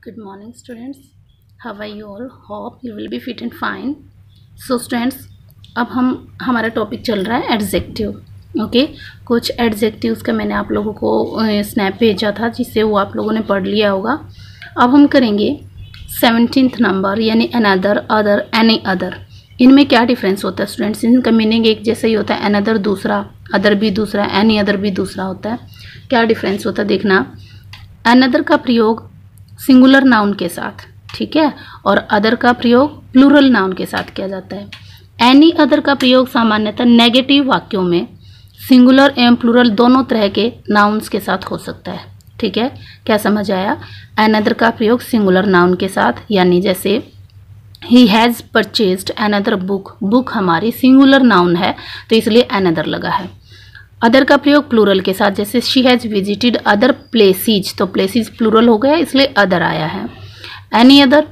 Good morning students. How are you all? Hope you will be fit and fine. So students, अब हमारा topic चल रहा है adjective. Okay, कुछ adjectives का मैंने आप लोगों को स्नैप भेजा था जिससे वो आप लोगों ने पढ़ लिया होगा। अब हम करेंगे 17th नंबर यानी अनदर, अदर, एनी अदर। इनमें क्या डिफरेंस होता है स्टूडेंट्स? इनका मीनिंग एक जैसा ही होता है। अनदर दूसरा, अदर भी दूसरा, एनी अदर भी दूसरा होता है। क्या डिफरेंस होता है देखना। अनदर का प्रयोग सिंगुलर नाउन के साथ, ठीक है, और अदर का प्रयोग प्लूरल नाउन के साथ किया जाता है। एनी अदर का प्रयोग सामान्यतः नेगेटिव वाक्यों में सिंगुलर एवं प्लूरल दोनों तरह के नाउन्स के साथ हो सकता है। ठीक है, क्या समझ आया? अनदर का प्रयोग सिंगुलर नाउन के साथ, यानी जैसे he has purchased another book. Book हमारी सिंगुलर नाउन है तो इसलिए अनदर लगा है। अदर का प्रयोग प्लूरल के साथ, जैसे she has visited other places, तो प्लेसेज प्लूरल हो गया इसलिए अदर आया है। Any other,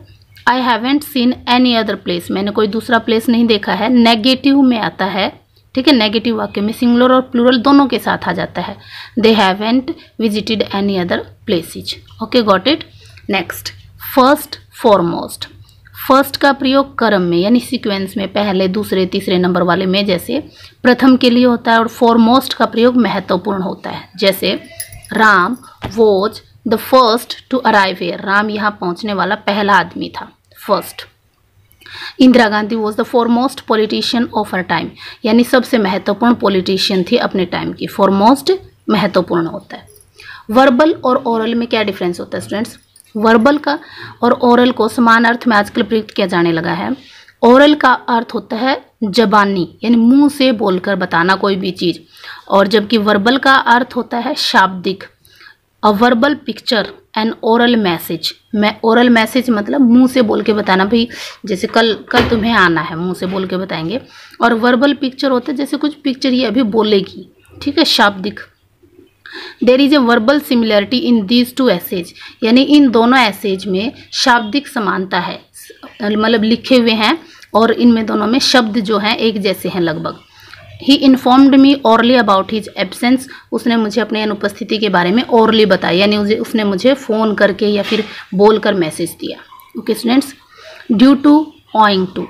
I haven't seen any other place, मैंने कोई दूसरा प्लेस नहीं देखा है। नेगेटिव में आता है, ठीक है, नेगेटिव वाक्य में सिंगुलर और प्लूरल दोनों के साथ आ जाता है। दे haven't visited any other places. Okay, got it. Next, first, foremost. First का प्रयोग क्रम में यानी सीक्वेंस में, पहले, दूसरे, तीसरे नंबर वाले में जैसे प्रथम के लिए होता है, और फॉरमोस्ट का प्रयोग महत्वपूर्ण होता है। जैसे Ram was the first to arrive here, Ram यहाँ पहुँचने वाला पहला आदमी था, first. Indira Gandhi was the foremost politician of her time, यानी सबसे महत्वपूर्ण पॉलिटिशियन थी अपने टाइम की। फॉरमोस्ट महत्वपूर्ण होता है। वर्बल और ओरल में क्या डिफरेंस होता है स्टूडेंट्स? वर्बल का और ओरल को समान अर्थ में आजकल प्रयुक्त किया जाने लगा है। ओरल का अर्थ होता है जबानी, यानी मुंह से बोलकर बताना कोई भी चीज़, और जबकि वर्बल का अर्थ होता है शाब्दिक। A verbal picture and oral message. Oral message मतलब मुंह से बोल के बताना, भाई जैसे कल तुम्हें आना है, मुंह से बोल के बताएंगे। और वर्बल पिक्चर होता है जैसे कुछ पिक्चर ये अभी बोलेगी, ठीक है, शाब्दिक। There is a verbal similarity in these two essays, यानी इन दोनों एसेज में शाब्दिक समानता है, मतलब लिखे हुए हैं और इनमें दोनों में शब्द जो हैं एक जैसे हैं लगभग। He informed me orally about his absence, उसने मुझे अपने अनुपस्थिति के बारे में ओरली बताया, यानी उसने मुझे फ़ोन करके या फिर बोल कर मैसेज दिया। Okay students. Due to, owing to.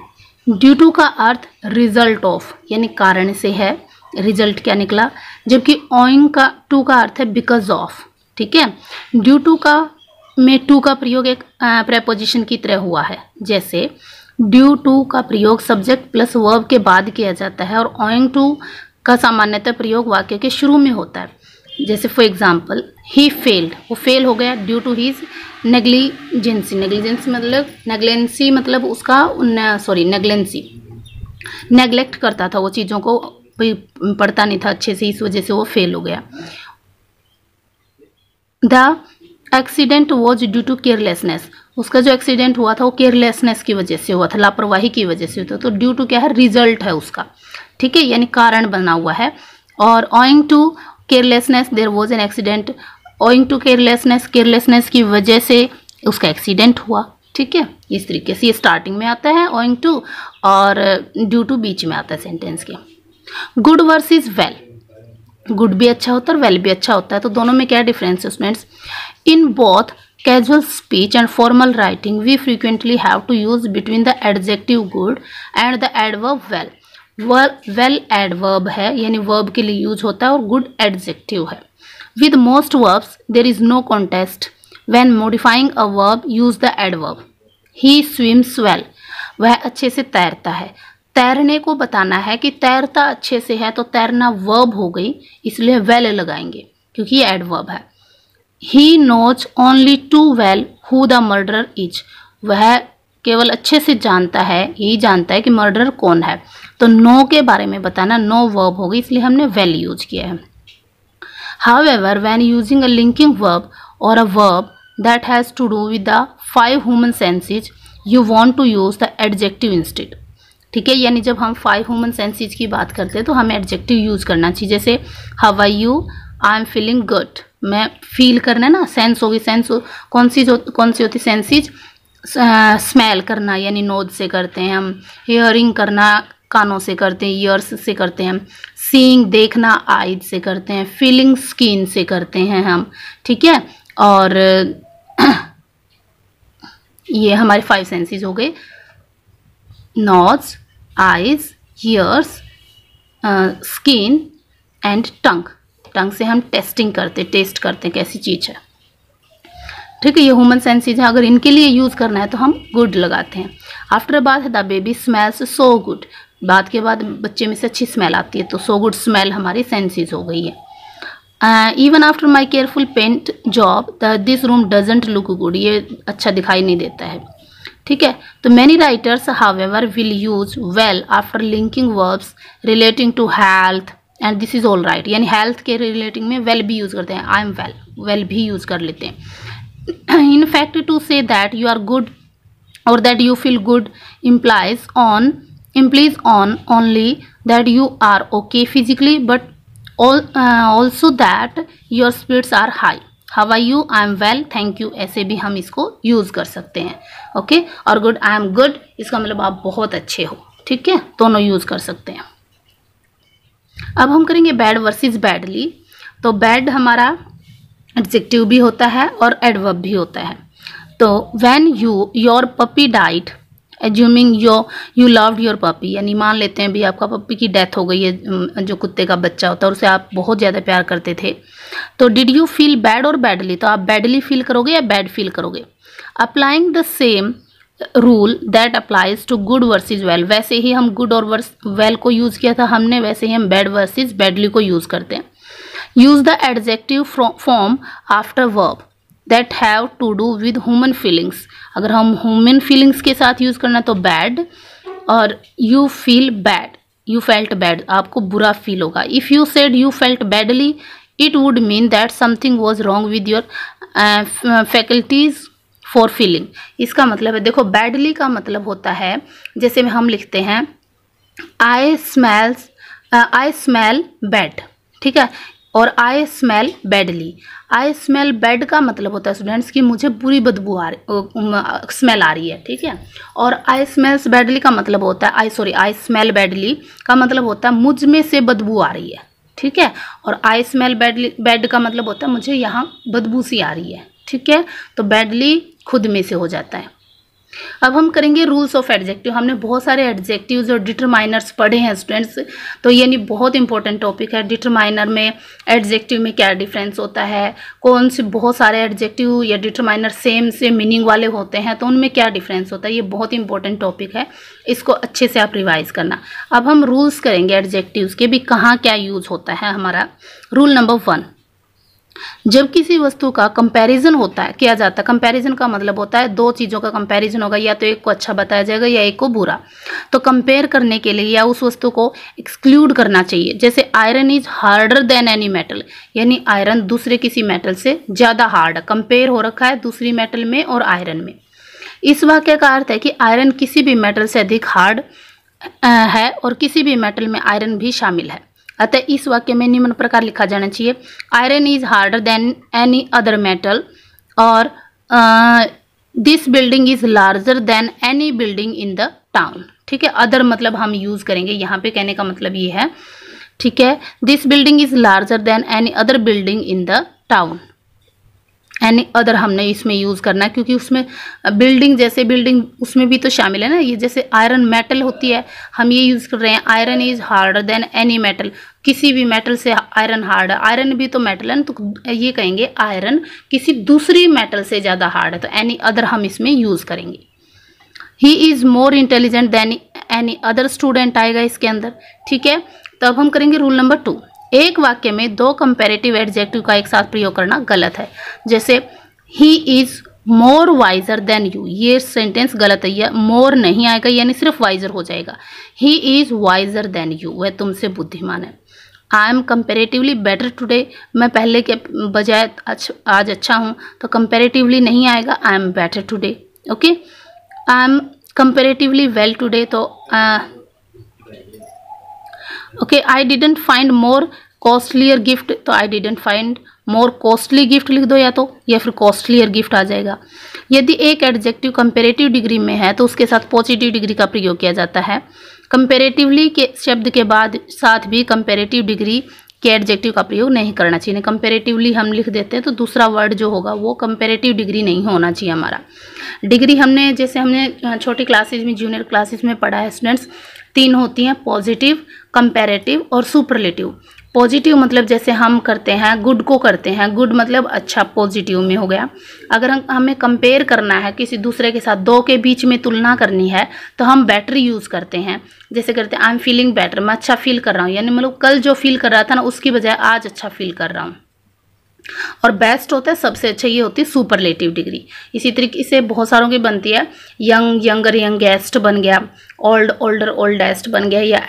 Due to का अर्थ रिजल्ट ऑफ, यानी कारण से है, रिजल्ट क्या निकला, जबकि ओइंग का टू का अर्थ है बिकॉज ऑफ। ठीक है, ड्यू टू का में टू का प्रयोग एक प्रेपोजिशन की तरह हुआ है। जैसे ड्यू टू का प्रयोग सब्जेक्ट प्लस वर्ब के बाद किया जाता है, और ओइंग टू का सामान्यतः प्रयोग वाक्य के शुरू में होता है। जैसे फॉर एग्जाम्पल ही फेल्ड, वो फेल हो गया due to his negligence. Negligence मतलब नेग्लेंसी, मतलब उसका नेग्लेंसी, नेग्लेक्ट करता था वो चीज़ों को, पढ़ता नहीं था अच्छे से, इस वजह से वो फेल हो गया। The accident was due to carelessness, उसका जो एक्सीडेंट हुआ था वो केयरलेसनेस की वजह से हुआ था, लापरवाही की वजह से हुआ था। तो ड्यू टू क्या है? रिजल्ट है उसका, ठीक है, यानी कारण बना हुआ है। और owing to carelessness there was an accident, owing to carelessness, carelessness की वजह से उसका एक्सीडेंट हुआ। ठीक है, इस तरीके से ये स्टार्टिंग में आता है ओइंग टू, और ड्यू टू बीच में आता है सेंटेंस के। गुड वर्सेस वेल, गुड भी अच्छा होता है और वेल भी अच्छा होता है, तो दोनों में क्या डिफरेंस है students? In both casual speech and formal writing we frequently have to use between the adjective good and the adverb well. Well adverb है, यानी वर्ब के लिए यूज होता है, और गुड एडजेक्टिव है। With most verbs there is no contest, when modifying a verb use the adverb. He swims well, वह अच्छे से तैरता है। तैरने को बताना है कि तैरता अच्छे से है, तो तैरना वर्ब हो गई, इसलिए वेल लगाएंगे क्योंकि ये एडवर्ब है। He knows only too well who the murderer is, वह केवल अच्छे से जानता है, यही जानता है कि मर्डरर कौन है, तो नो के बारे में बताना नो वर्ब हो गई, इसलिए हमने वेल यूज किया है। However when using a linking verb और a verb that has to do with the 5 human senses you want to use the adjective instead. ठीक है, यानी जब हम 5 ह्यूमन सेंसेज की बात करते हैं तो हमें एडजेक्टिव यूज करना चाहिए। जैसे how are you, I am feeling good, मैं फील करना है ना, सेंस होगी, सेंस कौन सी होती सेंसेज? स्मेल करना यानी नोज से करते हैं हम, हियरिंग करना कानों से करते हैं, ईयर्स से करते हैं हम, सीइंग देखना आईज से करते हैं, फीलिंग स्किन से करते हैं हम। ठीक है, और ये हमारे 5 सेंसेस हो गए, nose, eyes, ears, skin and tongue. Tongue से हम टेस्ट करते हैं कैसी चीज़ है, ठीक है। ये ह्यूमन सेंसेस है, अगर इनके लिए यूज़ करना है तो हम गुड लगाते हैं। After bath the baby smells so good, बात के बाद बच्चे में से अच्छी स्मेल आती है, तो सो गुड स्मेल हमारी सेंसेस हो गई है। Even after my careful paint job this room doesn't look good, ये अच्छा दिखाई नहीं देता है, ठीक है। तो many writers however will use well after linking verbs relating to health and this is all right, यानी हेल्थ के रिलेटिंग में वेल भी यूज करते हैं, आई एम वेल, वेल भी यूज कर लेते हैं। In fact to say that you are good और that you feel good implies on only that you are okay physically but also that your spirits are high. How are you? I am well, thank you, ऐसे भी हम इसको use कर सकते हैं, okay. और good, I am good, इसका मतलब आप बहुत अच्छे हो, ठीक है, दोनों यूज कर सकते हैं। अब हम करेंगे बैड वर्सेस बैडली। तो बैड हमारा एडजेक्टिव भी होता है और एडवर्ब भी होता है। तो when your puppy died, assuming you loved your puppy, यानी मान लेते हैं भी आपका पपी की डेथ हो गई है, जो कुत्ते का बच्चा होता है, उसे आप बहुत ज़्यादा प्यार करते थे। तो डिड यू फील बैड और बैडली, तो आप बैडली फील करोगे या बैड फील करोगे। Applying the same rule that applies to good versus well, वैसे ही हम गुड और वेल को यूज़ किया था हमने, वैसे ही हम बैड वर्सेस बैडली को यूज़ करते हैं। Use the adjective form after verb that have to do with human feelings, अगर हम ह्यूमन फीलिंग्स के साथ यूज़ करना तो बैड, और you feel bad, you felt bad, आपको बुरा फील होगा। If you said you felt badly it would mean that something was wrong with your faculties for feeling, इसका मतलब है, देखो बैडली का मतलब होता है, जैसे में हम लिखते हैं आई स्मेल बैड, ठीक है, और I smell badly. I smell bad का मतलब होता है स्टूडेंट्स कि मुझे बुरी बदबू स्मेल आ रही है, ठीक है। और आई स्मेल्स बैडली का मतलब होता है आई स्मेल बैडली का मतलब होता है मुझ में से बदबू आ रही है, ठीक है। और आई स्मेल बैड का मतलब होता है मुझे यहाँ बदबू सी आ रही है, ठीक है। तो बैडली खुद में से हो जाता है। अब हम करेंगे रूल्स ऑफ एडजेक्टिव। हमने बहुत सारे एडजेक्टिव्स और डिटरमाइनर्स पढ़े हैं स्टूडेंट्स, तो यानी बहुत इंपॉर्टेंट टॉपिक है। डिटरमाइनर में एडजेक्टिव में क्या डिफरेंस होता है, कौन से बहुत सारे एडजेक्टिव या डिटरमाइनर सेम से मीनिंग वाले होते हैं तो उनमें क्या डिफरेंस होता है, ये बहुत इंपॉर्टेंट टॉपिक है, इसको अच्छे से आप रिवाइज करना। अब हम रूल्स करेंगे एडजेक्टिव्स के भी, कहाँ क्या यूज होता है हमारा। रूल नंबर 1, जब किसी वस्तु का कंपैरिजन होता है, किया जाता है, कंपैरिजन का मतलब होता है दो चीज़ों का कंपैरिजन होगा, या तो एक को अच्छा बताया जाएगा या एक को बुरा। तो कंपेयर करने के लिए या उस वस्तु को एक्सक्लूड करना चाहिए। जैसे iron is harder than any metal, यानी आयरन दूसरे किसी मेटल से ज़्यादा हार्ड है, कंपेयर हो रखा है दूसरी मेटल में और आयरन में। इस वाक्य का अर्थ है कि आयरन किसी भी मेटल से अधिक हार्ड है और किसी भी मेटल में आयरन भी शामिल है। अतः इस वाक्य में निम्न प्रकार लिखा जाना चाहिए, iron is harder than any other metal, और this building is larger than any building in the town, ठीक है। अदर मतलब हम यूज करेंगे, यहाँ पे कहने का मतलब ये है, ठीक है। This building is larger than any other building in the town, any other हमने इसमें यूज़ करना है क्योंकि उसमें बिल्डिंग, जैसे बिल्डिंग उसमें भी तो शामिल है ना। ये जैसे आयरन मेटल होती है, हम ये यूज़ कर रहे हैं iron is harder than any metal, किसी भी मेटल से आयरन हार्ड है, आयरन भी तो मेटल है ना, तो ये कहेंगे आयरन किसी दूसरी मेटल से ज़्यादा हार्ड है, तो एनी अदर हम इसमें यूज़ करेंगे। He is more intelligent then any other student आएगा इसके अंदर, ठीक है। तो अब हम करेंगे रूल नंबर 2, एक वाक्य में दो कंपैरेटिव एडजेक्टिव का एक साथ प्रयोग करना गलत है। जैसे he is more visor then you, ये सेंटेंस गलत है, यह मोर नहीं आएगा, यानी सिर्फ वाइजर हो जाएगा। He is visor then you, वह तुमसे बुद्धिमान है। आई एम कंपेरेटिवली बेटर टुडे, मैं पहले के बजाय आज अच्छा हूँ, तो कंपेरेटिवली नहीं आएगा, I am better today, okay. I am comparatively well today, तो okay. I didn't find more costlier gift, तो I didn't find more costly gift लिख दो, या फिर कॉस्टलियर गिफ्ट आ जाएगा। यदि एक एडजेक्टिव कंपेरेटिव डिग्री में है तो उसके साथ पॉजिटिव डिग्री का प्रयोग किया जाता है। कंपेरेटिवली के शब्द के बाद साथ भी कंपेरेटिव डिग्री के एडजेक्टिव का प्रयोग नहीं करना चाहिए। कंपेरेटिवली हम लिख देते हैं तो दूसरा वर्ड जो होगा वो कंपेरेटिव डिग्री नहीं होना चाहिए हमारा। डिग्री हमने जैसे हमने छोटी क्लासेज में, जूनियर क्लासेज में पढ़ा है स्टूडेंट्स, 3 होती हैं, पॉजिटिव, कंपेरेटिव और सुपरलेटिव। पॉजिटिव मतलब जैसे हम करते हैं गुड को करते हैं, गुड मतलब अच्छा, पॉजिटिव में हो गया। अगर हमें कंपेयर करना है किसी दूसरे के साथ, 2 के बीच में तुलना करनी है तो हम बेटर यूज़ करते हैं। जैसे करते हैं आई एम फीलिंग बेटर, मैं अच्छा फील कर रहा हूँ, यानी मतलब कल जो फील कर रहा था ना उसकी बजाय आज अच्छा फील कर रहा हूँ। और बेस्ट होता है सबसे अच्छा, ये होती है सुपरलेटिव डिग्री। इसी तरीके से बहुत सारों की बनती है, यंग यंगर यंगेस्ट बन गया, ओल्ड ओल्डर ओल्डेस्ट बन गया, या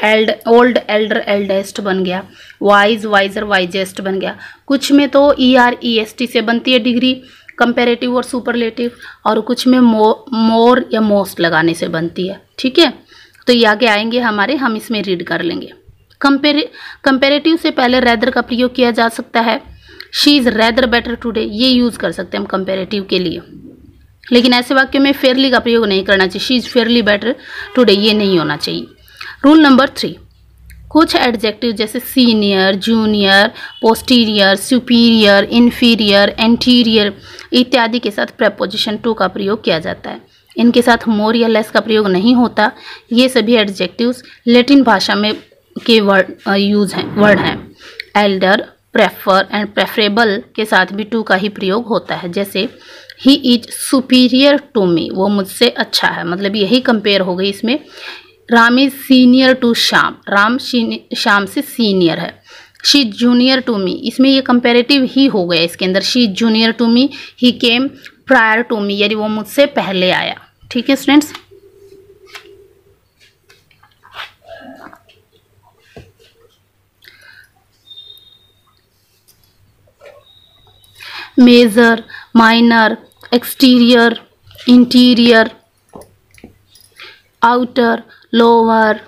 ओल्ड एल्डर एल्डेस्ट बन गया, वाइज वाइजर वाइजेस्ट बन गया। कुछ में तो ER EST से बनती है डिग्री, कंपेरेटिव और सुपरलेटिव, और कुछ में मोर या मोस्ट लगाने से बनती है। ठीक है, तो ये आगे आएंगे हमारे, हम इसमें रीड कर लेंगे। कंपेरेटिव से पहले रेदर का प्रयोग किया जा सकता है। She is rather better today, ये यूज़ कर सकते हैं हम कंपेरेटिव के लिए, लेकिन ऐसे वाक्य में फेयरली का प्रयोग नहीं करना चाहिए। She is Fairlie better today, ये नहीं होना चाहिए। रूल नंबर 3, कुछ एडजेक्टिव जैसे senior, junior, posterior, superior, inferior, anterior इत्यादि के साथ प्रेपोजिशन टू का प्रयोग किया जाता है। इनके साथ मोर या लेस का प्रयोग नहीं होता। ये सभी एडजेक्टिव्स लैटिन भाषा में के वर्ड हैं। एल्डर, प्रेफर एंड प्रेफरेबल के साथ भी टू का ही प्रयोग होता है। जैसे ही इज सुपीरियर टू मी, वो मुझसे अच्छा है, मतलब यही कंपेयर हो गई इसमें। Ram is senior to Shyam, Ram Shyam से सीनियर है। शी जूनियर टू मी, इसमें ये कंपेरेटिव ही हो गया इसके अंदर। She junior to me, he came prior to me, यानी वो मुझसे पहले आया। ठीक है students, major, minor, exterior, interior, outer, lower,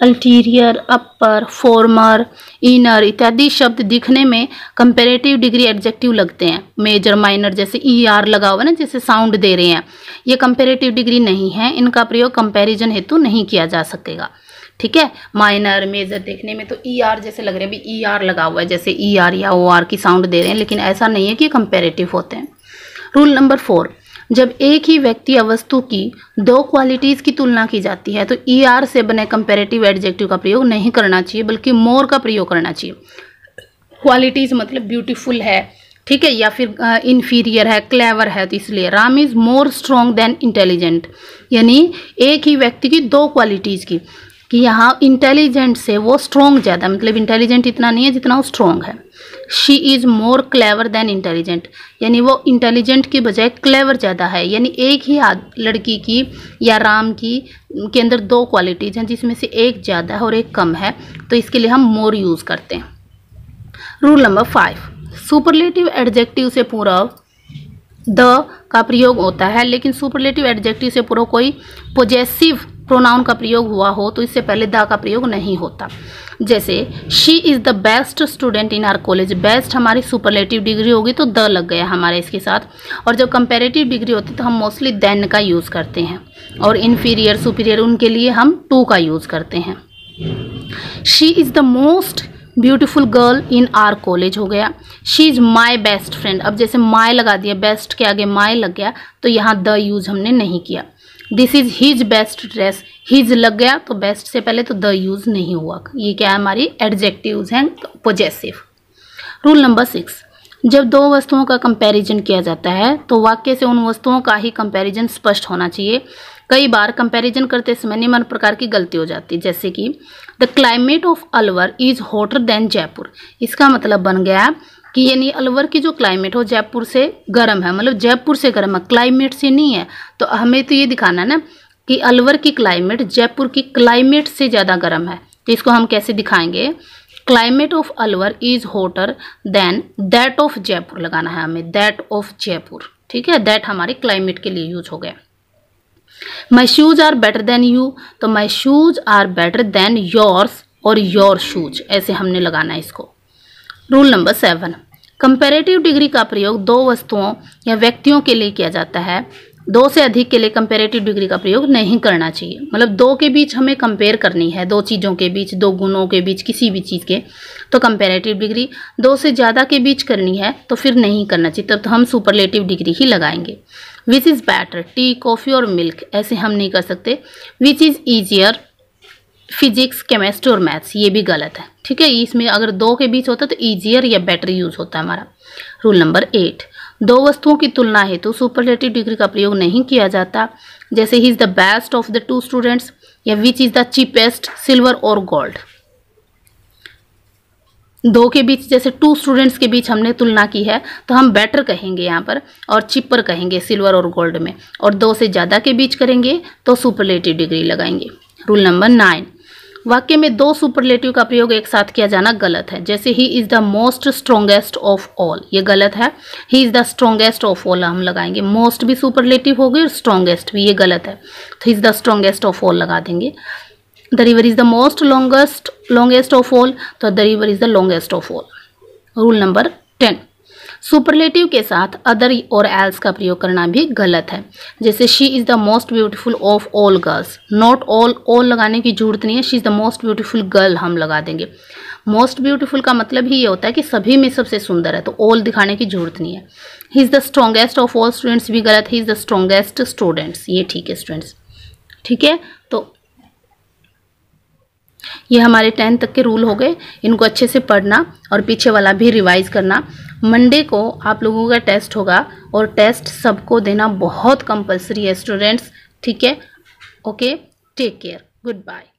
ulterior, upper, former, inner इत्यादि शब्द दिखने में कंपेरेटिव डिग्री एडजेक्टिव लगते हैं। मेजर, माइनर जैसे ER लगा हुआ ना, जैसे साउंड दे रहे हैं, ये कंपेरेटिव डिग्री नहीं है, इनका प्रयोग कंपैरिजन हेतु नहीं किया जा सकेगा। ठीक है, माइनर, मेजर देखने में तो ER जैसे लग रहे हैं, भी ER लगा हुआ है, जैसे ER या OR की साउंड दे रहे हैं, लेकिन ऐसा नहीं है कि कंपेरेटिव होते हैं। रूल नंबर 4, जब एक ही व्यक्ति या वस्तु की 2 क्वालिटीज़ की तुलना की जाती है तो ER से बने कंपेरेटिव एडजेक्टिव का प्रयोग नहीं करना चाहिए, बल्कि मोर का प्रयोग करना चाहिए। क्वालिटीज़ मतलब ब्यूटीफुल है, ठीक है, या फिर इन्फीरियर है, क्लेवर है, तो इसलिए Ram is more strong then intelligent, यानी एक ही व्यक्ति की 2 क्वालिटीज़ की, कि यहाँ इंटेलिजेंट से वो स्ट्रॉन्ग ज़्यादा, मतलब इंटेलिजेंट इतना नहीं है जितना वो स्ट्रॉन्ग है। She is more clever than intelligent, यानी वो इंटेलिजेंट की बजाय क्लेवर ज़्यादा है, यानी एक ही लड़की की या राम की के अंदर 2 क्वालिटीज़ हैं, जिसमें से एक ज़्यादा है और एक कम है, तो इसके लिए हम मोर यूज़ करते हैं। रूल नंबर 5, सुपरलेटिव एडजेक्टिव से पूर्व द का प्रयोग होता है, लेकिन सुपरलेटिव एडजेक्टिव से पूर्व कोई पोजेसिव प्रोनाउन का प्रयोग हुआ हो तो इससे पहले द का प्रयोग नहीं होता। जैसे she is the best student in our college, best हमारी सुपरलेटिव डिग्री होगी तो द लग गया हमारे इसके साथ, और जब कंपेरेटिव डिग्री होती है तो हम मोस्टली देन का यूज़ करते हैं, और इन्फीरियर, सुपीरियर उनके लिए हम टू का यूज़ करते हैं। She is the most beautiful girl in are college हो गया। She is my best friend, अब जैसे माई लगा दिया, बेस्ट के आगे माई लग गया तो यहाँ द यूज़ हमने नहीं किया। This is his best dress, his लग गया तो बेस्ट से पहले तो द यूज़ नहीं हुआ। ये क्या है, हमारी एडजेक्टिव्स हैं पोजेसिव। रूल नंबर 6, जब 2 वस्तुओं का कंपैरिजन किया जाता है तो वाक्य से उन वस्तुओं का ही कंपैरिजन स्पष्ट होना चाहिए। कई बार कंपैरिजन करते समय निम्न प्रकार की गलती हो जाती है, जैसे कि the climate of Alwar is hotter then Jaipur, इसका मतलब बन गया कि यानी अलवर की जो क्लाइमेट हो जयपुर से गर्म है, मतलब जयपुर से गर्म है, क्लाइमेट से नहीं है। तो हमें तो ये दिखाना है ना कि अलवर की क्लाइमेट जयपुर की क्लाइमेट से ज़्यादा गर्म है, तो इसको हम कैसे दिखाएंगे, climate of Alwar is hotter then that of Jaipur लगाना है हमें, दैट ऑफ जयपुर। ठीक है, दैट हमारी क्लाइमेट के लिए यूज हो गया। My shoes are better than you, तो my shoes are better than yours और योर शूज, ऐसे हमने लगाना है इसको। रूल नंबर 7, कंपैरेटिव डिग्री का प्रयोग 2 वस्तुओं या व्यक्तियों के लिए किया जाता है 2 से अधिक के लिए कंपैरेटिव डिग्री का प्रयोग नहीं करना चाहिए। मतलब 2 के बीच हमें कंपेयर करनी है, 2 चीज़ों के बीच, 2 गुणों के बीच, किसी भी चीज़ के, तो कंपैरेटिव डिग्री। 2 से ज़्यादा के बीच करनी है तो फिर नहीं करना चाहिए, तब तो हम सुपरलेटिव डिग्री ही लगाएंगे। Which is better, T, coffee और मिल्क, ऐसे हम नहीं कर सकते। Which is easier, physics, chemistry और मैथ्स, ये भी गलत है। ठीक है, इसमें अगर 2 के बीच होता है तो ईजियर या बेटर यूज होता है हमारा। रूल नंबर 8, 2 वस्तुओं की तुलना हेतु सुपरलेटिव डिग्री का प्रयोग नहीं किया जाता। जैसे ही is the best of the 2 students, या which is the cheapest, silver और गोल्ड। 2 के बीच, जैसे 2 स्टूडेंट्स के बीच हमने तुलना की है तो हम बेटर कहेंगे यहाँ पर, और चिपर कहेंगे सिल्वर और गोल्ड में। और 2 से ज़्यादा के बीच करेंगे तो सुपरलेटिव डिग्री लगाएंगे। रूल नंबर 9, वाक्य में 2 सुपरलेटिव का प्रयोग एक साथ किया जाना गलत है। जैसे ही is the most strongest of all, ये गलत है। ही is the strongest of all हम लगाएंगे, मोस्ट भी सुपरलेटिव हो गई और स्ट्रॉन्गेस्ट भी, ये गलत है, तो is the strongest of all लगा देंगे। The river is the most longest of all, तो the river is the longest of all. Rule number 10, superlative के साथ अदर और एल्स का प्रयोग करना भी गलत है। जैसे she is the most beautiful of all girls, not all लगाने की जरूरत नहीं है, she is the most beautiful girl हम लगा देंगे। मोस्ट ब्यूटीफुल का मतलब ही ये होता है कि सभी में सबसे सुंदर है, तो ऑल दिखाने की जरूरत नहीं है। He is the strongest of all students भी गलत, he is the strongest students, ये ठीक है स्टूडेंट्स। ठीक है, तो ये हमारे 10 तक के रूल हो गए। इनको अच्छे से पढ़ना और पीछे वाला भी रिवाइज करना। मंडे को आप लोगों का टेस्ट होगा और टेस्ट सबको देना बहुत कंपलसरी है स्टूडेंट्स। ठीक है, okay, take care, good bye.